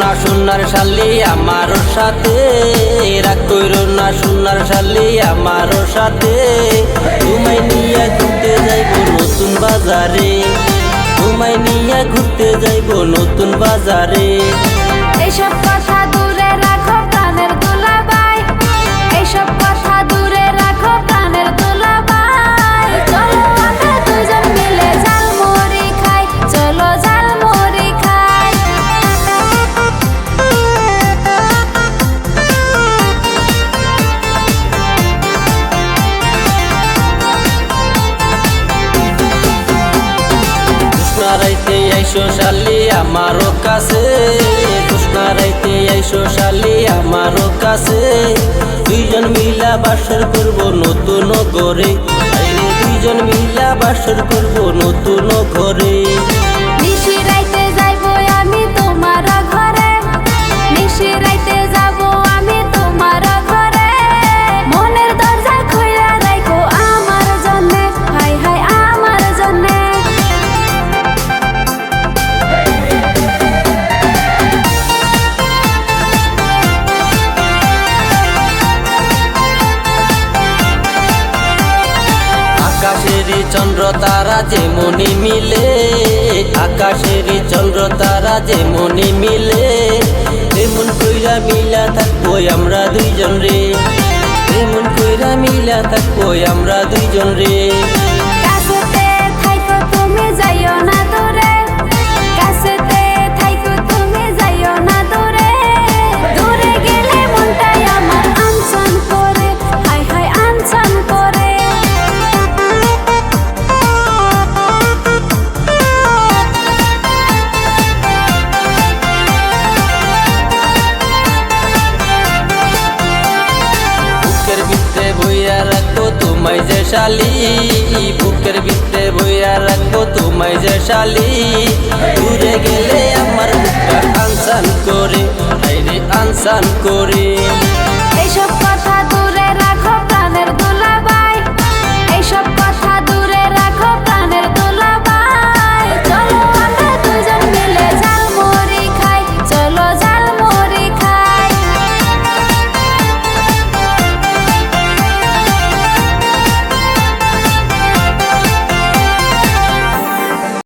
না সোনার শালি আমার সাথে, রাগ কইরো না সোনার শালি আমার সাথে। তোমায় নিয়ে ঘুরতে যাইবো নতুন বাজারে, তোমায় নিয়ে ঘুরতে যাইবো নতুন বাজারে। এইসব কথা দূরে রাখো কানের দুলাভাই, এইসব কথা দূরে রাখো কানের দুলাভাই। চলো আমরা দুজন মিলে ঝালমুড়ি খাই, চলো ঝালমুড়ি খাই। কৃষ্ণা রাইতে আইসো শালি আমারও কাছে, কৃষ্ণা রাইতে আইসো শালি আমারও কাছে। দুইজন মিলা বাসর করবো নতুন ঘরে, দুইজন মিলা বাসর করবো নতুন ঘরে। নিশি রাইতে যাইবো আমি তোমার ঘরে, নিশি রাইতে যাবো আমি তোমার ঘরে। মনের দরজা খুইলা রাখো আমার জন্যে, হাই হাই আমার জন্যে। আকাশের চন্দ্র তারা যে মনি মিলে, আকাশের চন্দ্র তারা যে মনি মিলে। তেমন কইরা মিলা থাকবো আমরা দুইজন রে, তেমন কইরা মিলা থাকবো আমরা দুইজন রে। কাছেতে থাইকো তুমি যাইও না দূরে, কাছেতে থাইকো তুমি যাইও না দূরে। দূরে গেলে মনটাই আমার আনচান করে, হাই হাই আনচান করে। বুকের ভিতরে বইয়া রাখবো তোমায় যে শালি, বুকের ভিতরে বইয়া রাখবো তোমায় যে শালি। দূরে গেলে আমার বুকটা আনসান করে, আনসান করে। এইসব